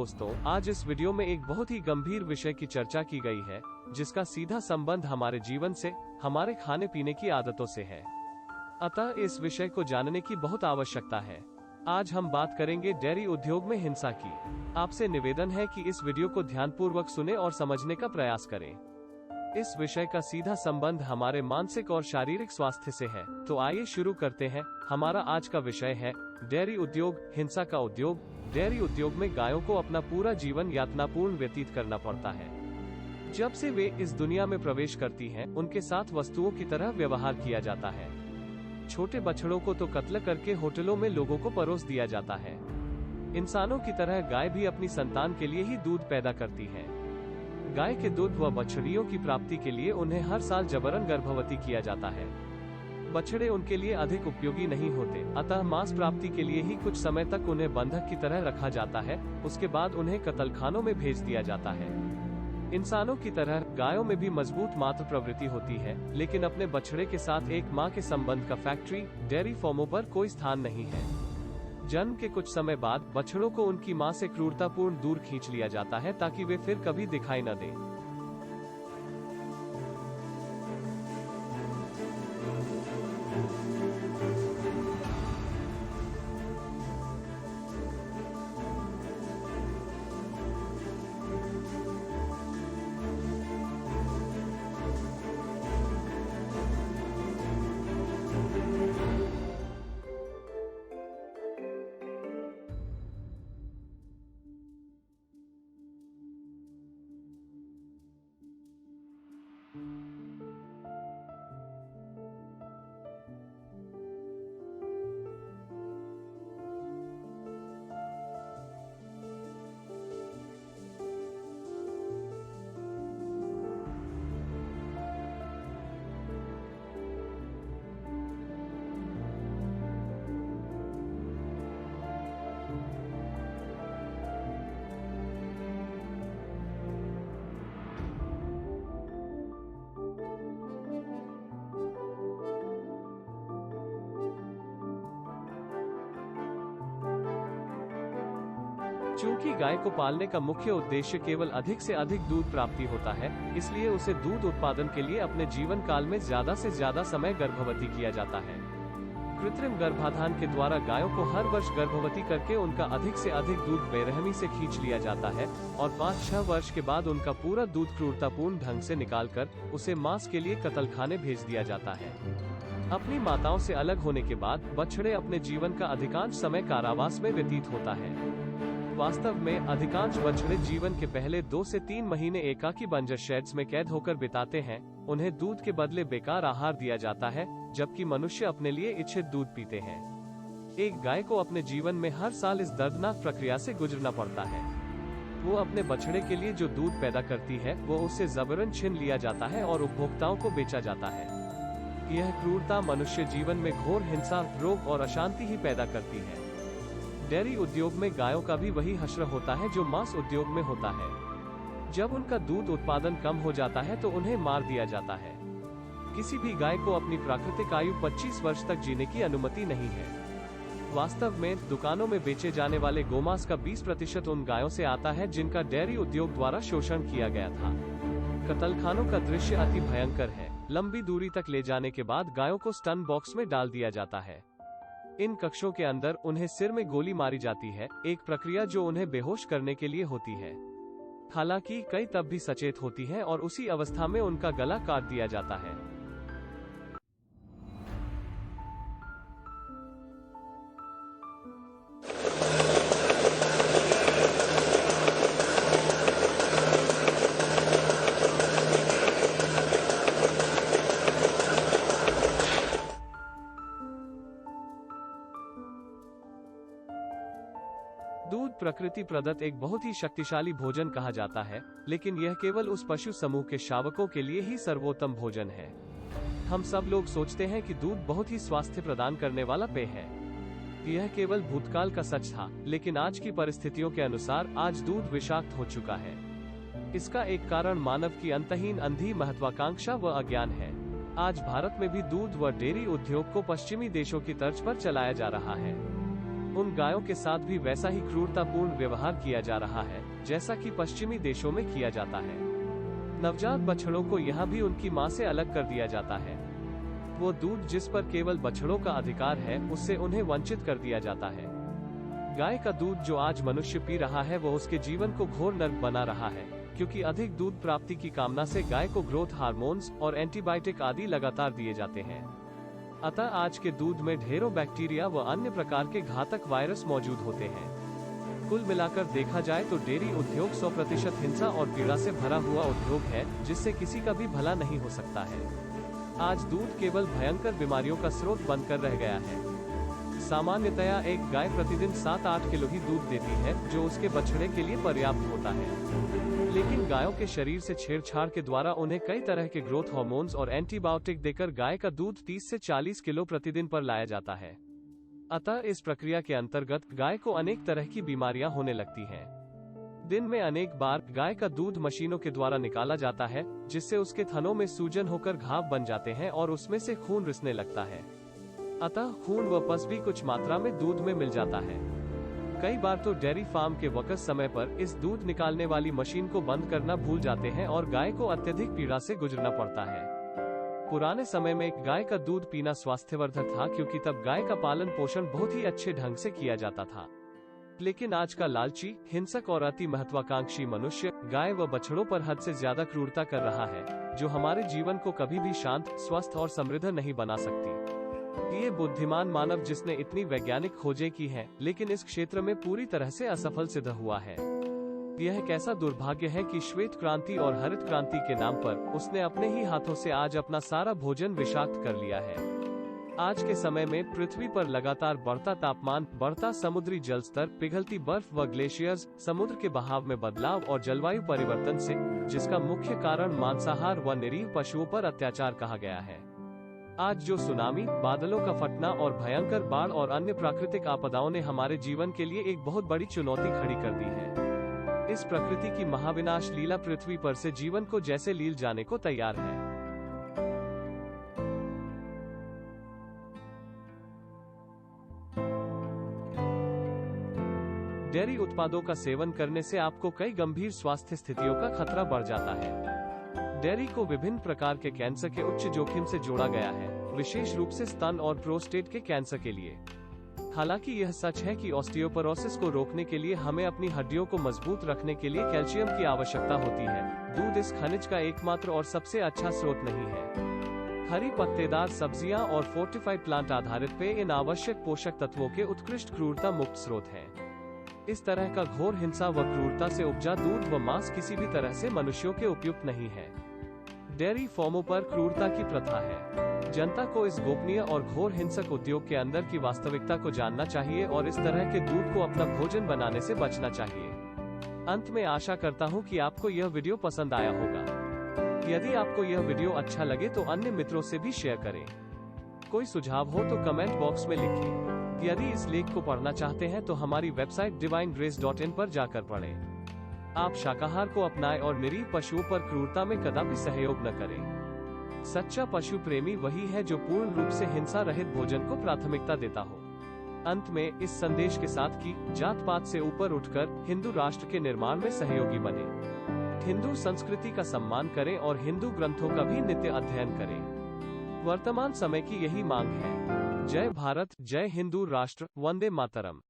दोस्तों, आज इस वीडियो में एक बहुत ही गंभीर विषय की चर्चा की गई है, जिसका सीधा संबंध हमारे जीवन से, हमारे खाने पीने की आदतों से है। अतः इस विषय को जानने की बहुत आवश्यकता है। आज हम बात करेंगे डेयरी उद्योग में हिंसा की। आपसे निवेदन है कि इस वीडियो को ध्यानपूर्वक सुने और समझने का प्रयास करें। इस विषय का सीधा संबंध हमारे मानसिक और शारीरिक स्वास्थ्य से है। तो आइए शुरू करते हैं। हमारा आज का विषय है डेयरी उद्योग, हिंसा का उद्योग। डेयरी उद्योग में गायों को अपना पूरा जीवन यातनापूर्ण व्यतीत करना पड़ता है। जब से वे इस दुनिया में प्रवेश करती हैं, उनके साथ वस्तुओं की तरह व्यवहार किया जाता है। छोटे बछड़ों को तो कत्ल करके होटलों में लोगों को परोस दिया जाता है। इंसानों की तरह गाय भी अपनी संतान के लिए ही दूध पैदा करती है। गाय के दूध व बछड़ियों की प्राप्ति के लिए उन्हें हर साल जबरन गर्भवती किया जाता है। बछड़े उनके लिए अधिक उपयोगी नहीं होते, अतः मांस प्राप्ति के लिए ही कुछ समय तक उन्हें बंधक की तरह रखा जाता है। उसके बाद उन्हें कत्लखानों में भेज दिया जाता है। इंसानों की तरह गायों में भी मजबूत मातृ प्रवृत्ति होती है, लेकिन अपने बछड़े के साथ एक माँ के संबंध का फैक्ट्री, डेयरी फार्मों पर कोई स्थान नहीं है। जन्म के कुछ समय बाद बछड़ों को उनकी मां से क्रूरतापूर्ण दूर खींच लिया जाता है, ताकि वे फिर कभी दिखाई न दें। चूंकि गाय को पालने का मुख्य उद्देश्य केवल अधिक से अधिक दूध प्राप्ति होता है, इसलिए उसे दूध उत्पादन के लिए अपने जीवन काल में ज्यादा से ज्यादा समय गर्भवती किया जाता है। कृत्रिम गर्भाधान के द्वारा गायों को हर वर्ष गर्भवती करके उनका अधिक से अधिक दूध बेरहमी से खींच लिया जाता है और 5-6 वर्ष के बाद उनका पूरा दूध क्रूरतापूर्ण ढंग से निकालकर उसे मांस के लिए कत्लखाने भेज दिया जाता है। अपनी माताओं से अलग होने के बाद बछड़े अपने जीवन का अधिकांश समय कारावास में व्यतीत होता है। वास्तव में अधिकांश बछड़े जीवन के पहले 2 से 3 महीने एकाकी बंजर शेड्स में कैद होकर बिताते हैं। उन्हें दूध के बदले बेकार आहार दिया जाता है, जबकि मनुष्य अपने लिए इच्छित दूध पीते हैं। एक गाय को अपने जीवन में हर साल इस दर्दनाक प्रक्रिया से गुजरना पड़ता है। वो अपने बछड़े के लिए जो दूध पैदा करती है, वो उससे जबरन छीन लिया जाता है और उपभोक्ताओं को बेचा जाता है। यह क्रूरता मनुष्य जीवन में घोर हिंसा, रोग और अशांति ही पैदा करती है। डेयरी उद्योग में गायों का भी वही हश्र होता है जो मांस उद्योग में होता है। जब उनका दूध उत्पादन कम हो जाता है तो उन्हें मार दिया जाता है। किसी भी गाय को अपनी प्राकृतिक आयु 25 वर्ष तक जीने की अनुमति नहीं है। वास्तव में दुकानों में बेचे जाने वाले गोमांस का 20% उन गायों से आता है जिनका डेयरी उद्योग द्वारा शोषण किया गया था। कत्लखानों का दृश्य अति भयंकर है। लंबी दूरी तक ले जाने के बाद गायों को स्टन बॉक्स में डाल दिया जाता है। इन कक्षों के अंदर उन्हें सिर में गोली मारी जाती है, एक प्रक्रिया जो उन्हें बेहोश करने के लिए होती है। हालांकि कई तब भी सचेत होती हैं और उसी अवस्था में उनका गला काट दिया जाता है। दूध प्रकृति प्रदत्त एक बहुत ही शक्तिशाली भोजन कहा जाता है, लेकिन यह केवल उस पशु समूह के शावकों के लिए ही सर्वोत्तम भोजन है। हम सब लोग सोचते हैं कि दूध बहुत ही स्वास्थ्य प्रदान करने वाला पेय है। यह केवल भूतकाल का सच था, लेकिन आज की परिस्थितियों के अनुसार आज दूध विषाक्त हो चुका है। इसका एक कारण मानव की अंतहीन अंधी महत्वाकांक्षा व अज्ञान है। आज भारत में भी दूध व डेयरी उद्योग को पश्चिमी देशों की तर्ज पर चलाया जा रहा है। उन गायों के साथ भी वैसा ही क्रूरतापूर्ण व्यवहार किया जा रहा है जैसा कि पश्चिमी देशों में किया जाता है। नवजात बछड़ों को यहाँ भी उनकी मां से अलग कर दिया जाता है। वो दूध जिस पर केवल बछड़ों का अधिकार है, उससे उन्हें वंचित कर दिया जाता है। गाय का दूध जो आज मनुष्य पी रहा है वो उसके जीवन को घोर नर्क बना रहा है, क्योंकि अधिक दूध प्राप्ति की कामना से गाय को ग्रोथ हार्मोन्स और एंटीबायोटिक आदि लगातार दिए जाते हैं। अतः आज के दूध में ढेरों बैक्टीरिया व अन्य प्रकार के घातक वायरस मौजूद होते हैं। कुल मिलाकर देखा जाए तो डेयरी उद्योग 100% हिंसा और पीड़ा से भरा हुआ उद्योग है, जिससे किसी का भी भला नहीं हो सकता है। आज दूध केवल भयंकर बीमारियों का स्रोत बनकर रह गया है। सामान्यतया एक गाय प्रतिदिन 7-8 किलो ही दूध देती है, जो उसके बछड़े के लिए पर्याप्त होता है। लेकिन गायों के शरीर से छेड़छाड़ के द्वारा उन्हें कई तरह के ग्रोथ हार्मोन्स और एंटीबायोटिक देकर गाय का दूध 30 से 40 किलो प्रतिदिन पर लाया जाता है। अतः इस प्रक्रिया के अंतर्गत गाय को अनेक तरह की बीमारियां होने लगती हैं। दिन में अनेक बार गाय का दूध मशीनों के द्वारा निकाला जाता है, जिससे उसके थनों में सूजन होकर घाव बन जाते हैं और उसमें से खून रिसने लगता है। अतः खून व पस भी कुछ मात्रा में दूध में मिल जाता है। कई बार तो डेयरी फार्म के वक़्त समय पर इस दूध निकालने वाली मशीन को बंद करना भूल जाते हैं और गाय को अत्यधिक पीड़ा से गुजरना पड़ता है। पुराने समय में गाय का दूध पीना स्वास्थ्यवर्धक था, क्योंकि तब गाय का पालन पोषण बहुत ही अच्छे ढंग से किया जाता था। लेकिन आज का लालची, हिंसक और अति महत्वाकांक्षी मनुष्य गाय व बछड़ों पर हद से ज्यादा क्रूरता कर रहा है, जो हमारे जीवन को कभी भी शांत, स्वस्थ और समृद्ध नहीं बना सकती। ये बुद्धिमान मानव जिसने इतनी वैज्ञानिक खोजें की हैं, लेकिन इस क्षेत्र में पूरी तरह से असफल सिद्ध हुआ है। यह कैसा दुर्भाग्य है कि श्वेत क्रांति और हरित क्रांति के नाम पर उसने अपने ही हाथों से आज अपना सारा भोजन विषाक्त कर लिया है। आज के समय में पृथ्वी पर लगातार बढ़ता तापमान, बढ़ता समुद्री जल स्तर, पिघलती बर्फ व ग्लेशियर्स, समुद्र के बहाव में बदलाव और जलवायु परिवर्तन से, जिसका मुख्य कारण मांसाहार व निरीह पशुओं पर अत्याचार कहा गया है। आज जो सुनामी, बादलों का फटना और भयंकर बाढ़ और अन्य प्राकृतिक आपदाओं ने हमारे जीवन के लिए एक बहुत बड़ी चुनौती खड़ी कर दी है। इस प्रकृति की महाविनाश लीला पृथ्वी पर से जीवन को जैसे लील जाने को तैयार है। डेयरी उत्पादों का सेवन करने से आपको कई गंभीर स्वास्थ्य स्थितियों का खतरा बढ़ जाता है। डेयरी को विभिन्न प्रकार के कैंसर के उच्च जोखिम से जोड़ा गया है, विशेष रूप से स्तन और प्रोस्टेट के कैंसर के लिए। हालांकि यह सच है कि ऑस्टियोपोरोसिस को रोकने के लिए हमें अपनी हड्डियों को मजबूत रखने के लिए कैल्शियम की आवश्यकता होती है। दूध इस खनिज का एकमात्र और सबसे अच्छा स्रोत नहीं है। हरी पत्तेदार सब्जियां और फोर्टिफाइड प्लांट आधारित पेय इन आवश्यक पोषक तत्वों के उत्कृष्ट क्रूरता मुक्त स्रोत हैं। इस तरह का घोर हिंसा व क्रूरता से उपजा दूध व मांस किसी भी तरह से मनुष्यों के उपयुक्त नहीं है। डेयरी फार्मों पर क्रूरता की प्रथा है। जनता को इस गोपनीय और घोर हिंसक उद्योग के अंदर की वास्तविकता को जानना चाहिए और इस तरह के दूध को अपना भोजन बनाने से बचना चाहिए। अंत में आशा करता हूं कि आपको यह वीडियो पसंद आया होगा। यदि आपको यह वीडियो अच्छा लगे तो अन्य मित्रों से भी शेयर करें। कोई सुझाव हो तो कमेंट बॉक्स में लिखें। यदि इस लेख को पढ़ना चाहते हैं तो हमारी वेबसाइट divinegrace.in पर जाकर पढ़ें। आप शाकाहार को अपनाएं और निरीह पशुओं पर क्रूरता में कदापि सहयोग न करें। सच्चा पशु प्रेमी वही है जो पूर्ण रूप से हिंसा रहित भोजन को प्राथमिकता देता हो। अंत में इस संदेश के साथ कि जात पात से ऊपर उठकर हिंदू राष्ट्र के निर्माण में सहयोगी बने। हिंदू संस्कृति का सम्मान करें और हिंदू ग्रंथों का भी नित्य अध्ययन करें। वर्तमान समय की यही मांग है। जय भारत, जय हिंदू राष्ट्र, वंदे मातरम।